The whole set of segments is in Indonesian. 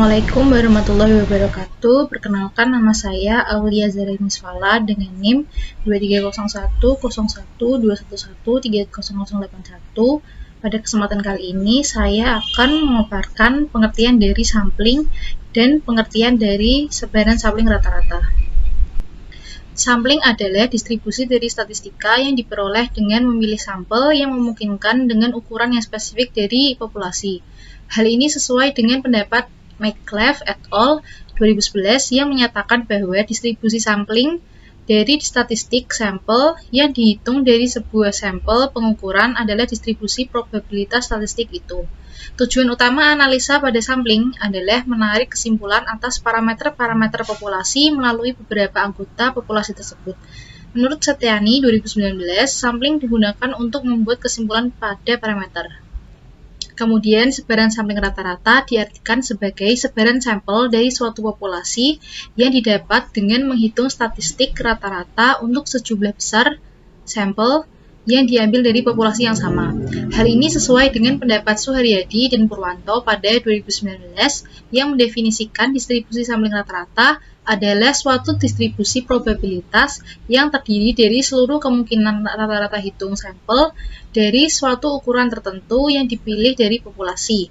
Assalamualaikum warahmatullahi wabarakatuh. Perkenalkan, nama saya Aulia Zahra dengan NIM 23010121130081. Pada kesempatan kali ini saya akan memaparkan pengertian dari sampling dan pengertian dari sebaran sampling rata-rata. Sampling adalah distribusi dari statistika yang diperoleh dengan memilih sampel yang memungkinkan dengan ukuran yang spesifik dari populasi. Hal ini sesuai dengan pendapat McClave et al. 2011 yang menyatakan bahwa distribusi sampling dari statistik sampel yang dihitung dari sebuah sampel pengukuran adalah distribusi probabilitas statistik itu. Tujuan utama analisa pada sampling adalah menarik kesimpulan atas parameter-parameter populasi melalui beberapa anggota populasi tersebut. Menurut Setiani 2019, sampling digunakan untuk membuat kesimpulan pada parameter. Kemudian, sebaran sampling rata-rata diartikan sebagai sebaran sampel dari suatu populasi yang didapat dengan menghitung statistik rata-rata untuk sejumlah besar sampel yang diambil dari populasi yang sama. Hal ini sesuai dengan pendapat Suharyadi dan Purwanto pada 2019 yang mendefinisikan distribusi sampling rata-rata adalah suatu distribusi probabilitas yang terdiri dari seluruh kemungkinan rata-rata hitung sampel dari suatu ukuran tertentu yang dipilih dari populasi,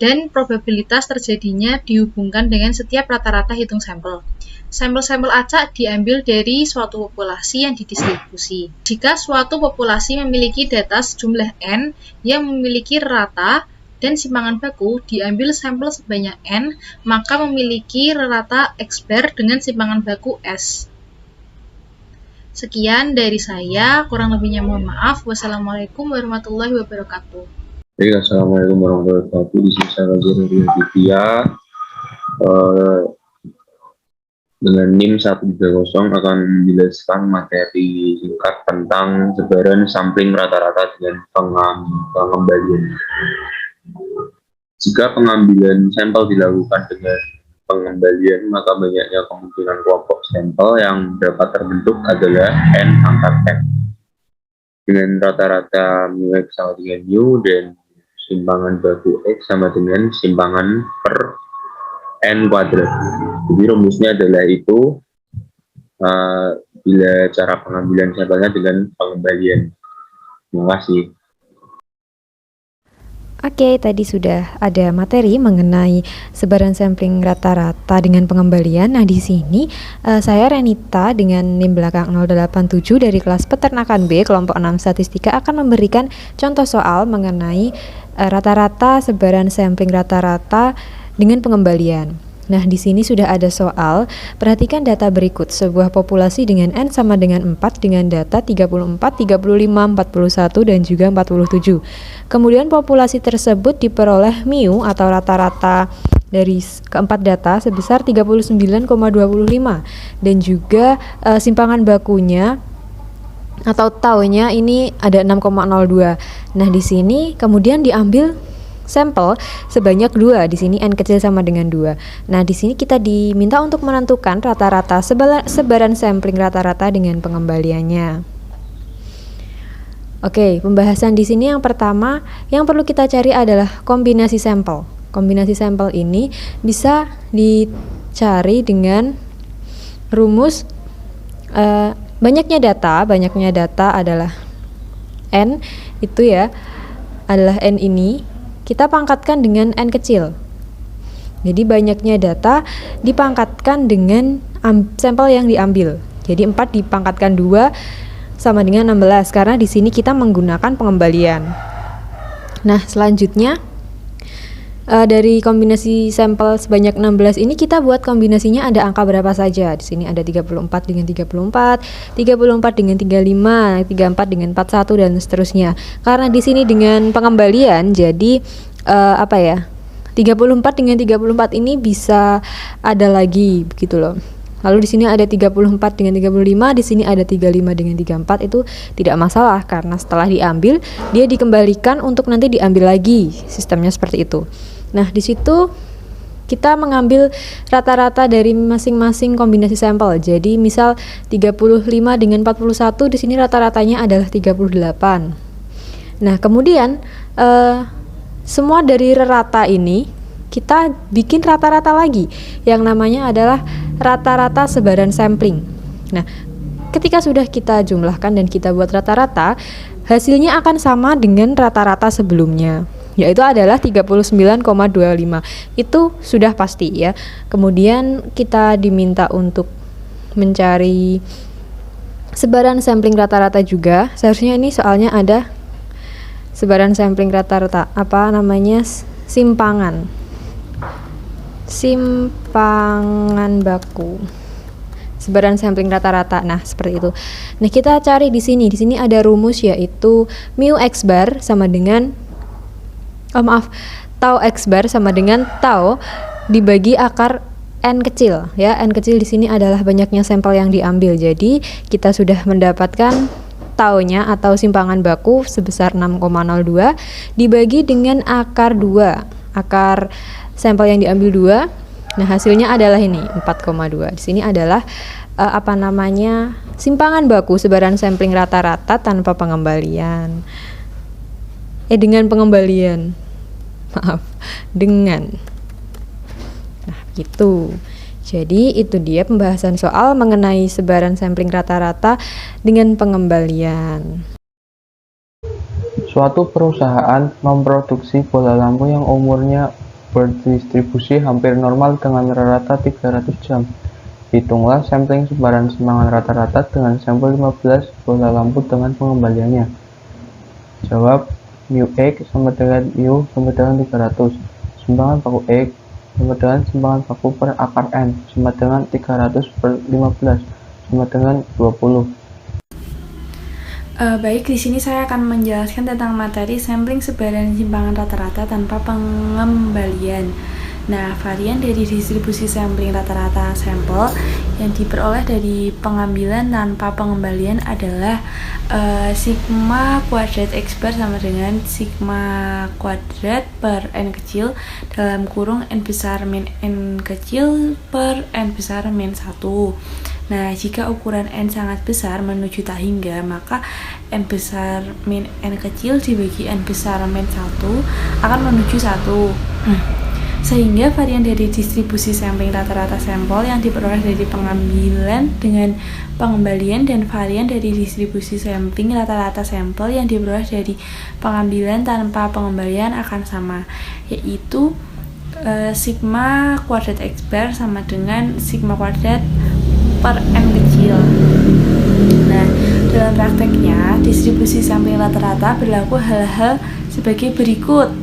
dan probabilitas terjadinya dihubungkan dengan setiap rata-rata hitung sampel. Sampel-sampel acak diambil dari suatu populasi yang didistribusi. Jika suatu populasi memiliki data sejumlah N yang memiliki rata dan simpangan baku, diambil sampel sebanyak N, maka memiliki rata X bar dengan simpangan baku S. Sekian dari saya, kurang lebihnya mohon maaf. Wassalamualaikum warahmatullahi wabarakatuh. Assalamualaikum warahmatullahi wabarakatuh. Di sini saya Roger Aditya dengan NIM 130 akan menjelaskan materi singkat tentang sebaran sampling rata-rata dengan pengembalian. Jika pengambilan sampel dilakukan dengan pengembalian, maka banyaknya kemungkinan kelompok sampel yang dapat terbentuk adalah N pangkat N. Dengan rata-rata mu X sama dengan mu dan simpangan baku X sama dengan simpangan per N kuadrat. Jadi rumusnya adalah itu bila cara pengambilan sampelnya dengan pengembalian. Terima kasih. Oke, tadi sudah ada materi mengenai sebaran sampling rata-rata dengan pengembalian. Nah, di sini saya Renita dengan NIM belakang 087 dari kelas peternakan B kelompok 6 statistika akan memberikan contoh soal mengenai rata-rata sebaran sampling rata-rata dengan pengembalian. Nah, di sini sudah ada soal. Perhatikan data berikut. Sebuah populasi dengan N sama dengan 4 dengan data 34, 35, 41, dan juga 47. Kemudian populasi tersebut diperoleh mu atau rata-rata dari keempat data sebesar 39,25 dan juga simpangan bakunya atau taunya ini ada 6,02. Nah, di sini kemudian diambil sampel sebanyak 2, di sini N kecil sama dengan 2. Nah, di sini kita diminta untuk menentukan rata-rata sebaran sampling rata-rata dengan pengembaliannya. Oke, pembahasan di sini yang pertama yang perlu kita cari adalah kombinasi sampel. Kombinasi sampel ini bisa dicari dengan rumus banyaknya data adalah N itu ya, adalah N ini kita pangkatkan dengan N kecil. Jadi banyaknya data dipangkatkan dengan sampel yang diambil. Jadi 4 dipangkatkan 2 sama dengan 16 karena di sini kita menggunakan pengembalian. Nah, selanjutnya dari kombinasi sampel sebanyak 16 ini kita buat kombinasinya ada angka berapa saja. Di sini ada 34 dengan 34, 34 dengan 35, 34 dengan 41 dan seterusnya. Karena di sini dengan pengembalian jadi 34 dengan 34 ini bisa ada lagi begitu loh. Lalu di sini ada 34 dengan 35, di sini ada 35 dengan 34, itu tidak masalah karena setelah diambil dia dikembalikan untuk nanti diambil lagi. Sistemnya seperti itu. Nah, di situ kita mengambil rata-rata dari masing-masing kombinasi sampel. Jadi misal 35 dengan 41, di sini rata-ratanya adalah 38. Nah, kemudian semua dari rata ini kita bikin rata-rata lagi yang namanya adalah rata-rata sebaran sampling. Nah, ketika sudah kita jumlahkan dan kita buat rata-rata, hasilnya akan sama dengan rata-rata sebelumnya, yaitu adalah 39,25. Itu sudah pasti ya. Kemudian kita diminta untuk mencari sebaran sampling rata-rata juga. Seharusnya ini soalnya ada sebaran sampling rata-rata, simpangan baku, sebaran sampling rata-rata. Nah, seperti itu. Nah, kita cari di sini. Di sini ada rumus, yaitu mu x bar sama dengan tau x bar sama dengan tau dibagi akar n kecil ya. N kecil di sini adalah banyaknya sampel yang diambil. Jadi, kita sudah mendapatkan taunya atau simpangan baku sebesar 6,02 dibagi dengan akar 2. Akar sampel yang diambil 2. Nah, hasilnya adalah ini 4,2. Di sini adalah simpangan baku sebaran sampling rata-rata tanpa pengembalian. Dengan pengembalian. Dengan. Nah, gitu. Jadi itu dia pembahasan soal mengenai sebaran sampling rata-rata dengan pengembalian. Suatu perusahaan memproduksi bola lampu yang umurnya berdistribusi hampir normal dengan rata 300 jam. Hitunglah sampling sebaran simpangan rata-rata dengan sampel 15 bola lampu dengan pengembaliannya. Jawab, mu X sama dengan mu sama dengan 300. Simpangan baku X sama dengan simpangan baku per akar N sama dengan 300 per 15 sama dengan 20. Baik, di sini saya akan menjelaskan tentang materi sampling sebaran simpangan rata-rata tanpa pengembalian. Nah, varian dari distribusi sampling rata-rata sampel yang diperoleh dari pengambilan tanpa pengembalian adalah sigma kuadrat x bar sama dengan sigma kuadrat per n kecil dalam kurung n besar min n kecil per n besar min 1. Nah, jika ukuran n sangat besar menuju tak hingga, maka n besar min n kecil dibagi n besar min 1 akan menuju 1. Sehingga varian dari distribusi sampling rata-rata sampel yang diperoleh dari pengambilan dengan pengembalian dan varian dari distribusi sampling rata-rata sampel yang diperoleh dari pengambilan tanpa pengembalian akan sama, yaitu sigma kuadrat x bar sama dengan sigma kuadrat per n kecil. Nah, dalam prakteknya distribusi sampling rata-rata berlaku hal-hal sebagai berikut.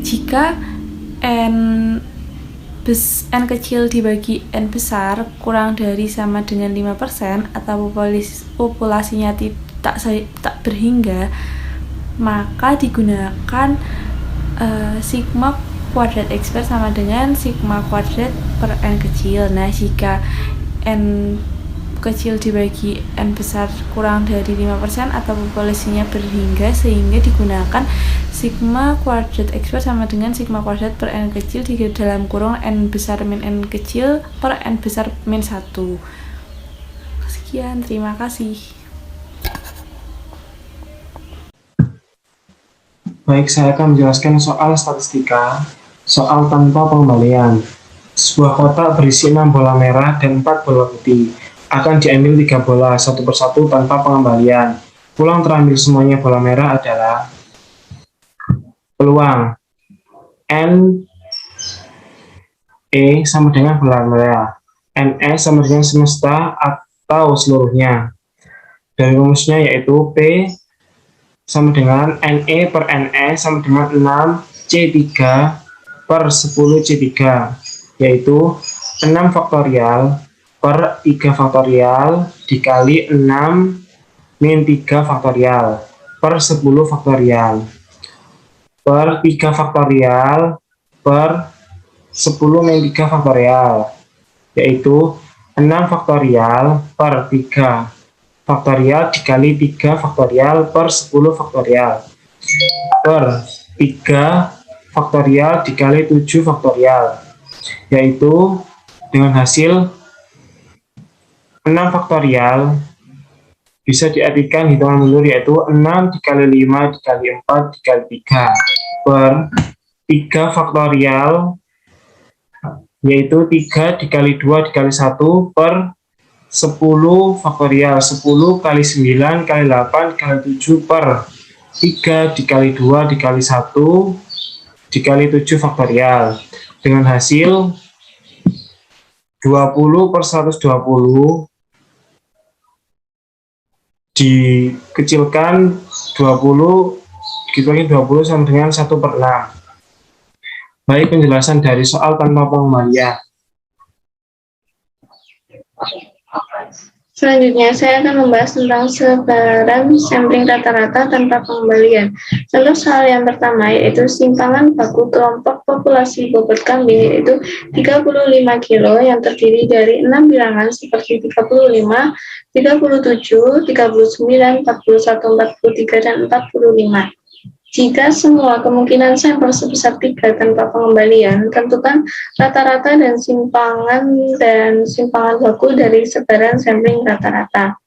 Jika n kecil dibagi n besar kurang dari sama dengan 5% atau populasinya tak berhingga, maka digunakan sigma kuadrat x bar sama dengan sigma kuadrat per n kecil. Nah, jika n kecil dibagi n besar kurang dari 5% atau populasinya berhingga, sehingga digunakan sigma kuadrat x bar sama dengan sigma kuadrat per n kecil di dalam kurung n besar min n kecil per n besar min 1. Sekian, terima kasih. Baik, saya akan menjelaskan soal statistika, soal tanpa pengembalian. Sebuah kotak berisi 6 bola merah dan 4 bola putih. Akan diambil 3 bola, satu persatu tanpa pengembalian. Peluang terambil semuanya bola merah adalah peluang N E sama dengan bola merah, NE sama dengan semesta atau seluruhnya. Dari rumusnya yaitu P sama dengan NE per NE sama dengan 6C3 per 10C3, yaitu 6 faktorial per 3 faktorial dikali 6 min 3 faktorial per 10 faktorial per 3 faktorial per 10 min 3 faktorial, yaitu 6 faktorial per 3 faktorial dikali 3 faktorial per 10 faktorial per 3 faktorial dikali 7 faktorial, yaitu dengan hasil 6 faktorial bisa diartikan hitungan mundur, yaitu 6 dikali 5 dikali 4 dikali 3 per 3 faktorial, yaitu 3 dikali 2 dikali 1 per 10 faktorial, 10 kali 9 kali 8 kali 7 per 3 dikali 2 dikali 1 dikali 7 faktorial, dengan hasil 20 per 120 dikecilkan 20 dibagi 20 sama dengan 1 per 6. Baik penjelasan dari soal tanpa pengembalian. Selanjutnya, saya akan membahas tentang sebaran sampling rata-rata tanpa pengembalian. Contoh soal yang pertama yaitu simpangan baku kelompok populasi bobot kambing yaitu 35 kilo yang terdiri dari 6 bilangan seperti 35, 37, 39, 41, 43, dan 45. Jika semua kemungkinan sampel sebesar 3 tanpa pengembalian, tentukan rata-rata dan simpangan baku dari sebaran sampling rata-rata.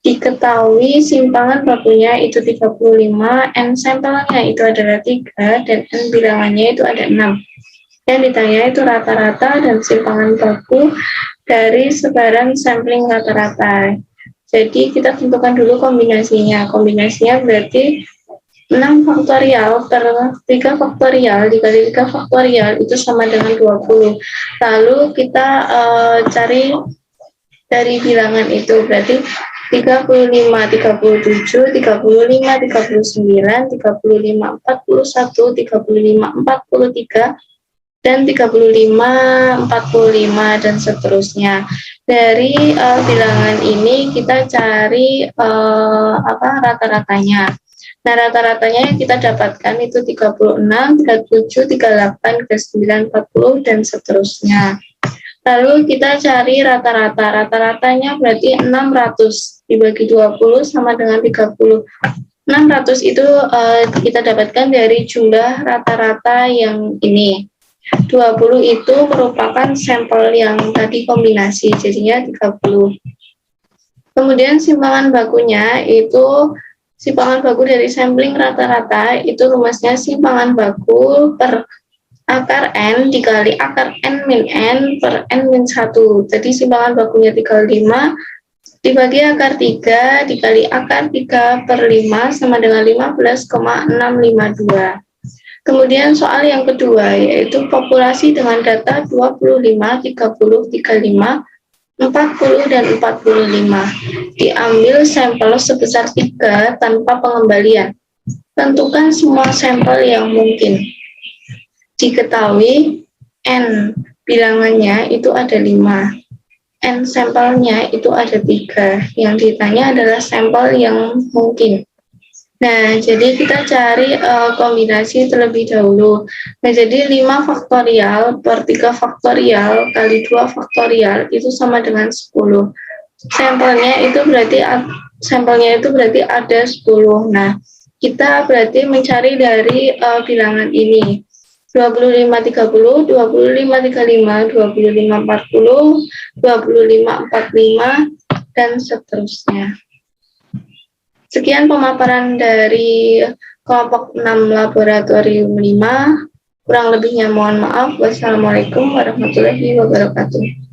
Diketahui simpangan bakunya itu 35, N sampelnya itu adalah 3, dan N bilangannya itu ada 6. Yang ditanya itu rata-rata dan simpangan baku dari sebaran sampling rata-rata. Jadi kita tentukan dulu kombinasinya. Kombinasinya berarti 6 faktorial per 3 faktorial dikali 3 faktorial itu sama dengan 20. Lalu kita cari dari bilangan itu, berarti 35, 37, 35, 39, 35, 41, 35, 43, dan 35, 45, dan seterusnya. Dari bilangan ini kita cari rata-ratanya. Nah, rata-ratanya yang kita dapatkan itu 36, 37, 38, 39, 40, dan seterusnya. Lalu kita cari rata-rata. Rata-ratanya berarti 600 dibagi 20 sama dengan 30. 600 itu kita dapatkan dari jumlah rata-rata yang ini. 20 itu merupakan sampel yang tadi kombinasi, jadinya 30. Kemudian simpangan bakunya itu simpangan baku dari sampling rata-rata itu rumusnya simpangan baku per akar N dikali akar N min N per N min 1. Jadi simpangan bakunya 35 dibagi akar 3 dikali akar 3 per 5 sama dengan 15,652. Kemudian soal yang kedua yaitu populasi dengan data 25, 30, 35, 40, dan 45. Diambil sampel sebesar 3 tanpa pengembalian. Tentukan semua sampel yang mungkin. Diketahui N bilangannya itu ada 5. N sampelnya itu ada 3. Yang ditanya adalah sampel yang mungkin. Nah, jadi kita cari kombinasi terlebih dahulu. Nah, jadi 5 faktorial per 3 faktorial kali 2 faktorial itu sama dengan 10. Sampelnya itu berarti ada 10. Nah, kita berarti mencari dari bilangan ini. 25 30, 25 35, 25 40, 25 45, dan seterusnya. Sekian pemaparan dari kelompok 6 laboratorium 5. Kurang lebihnya mohon maaf. Wassalamualaikum warahmatullahi wabarakatuh.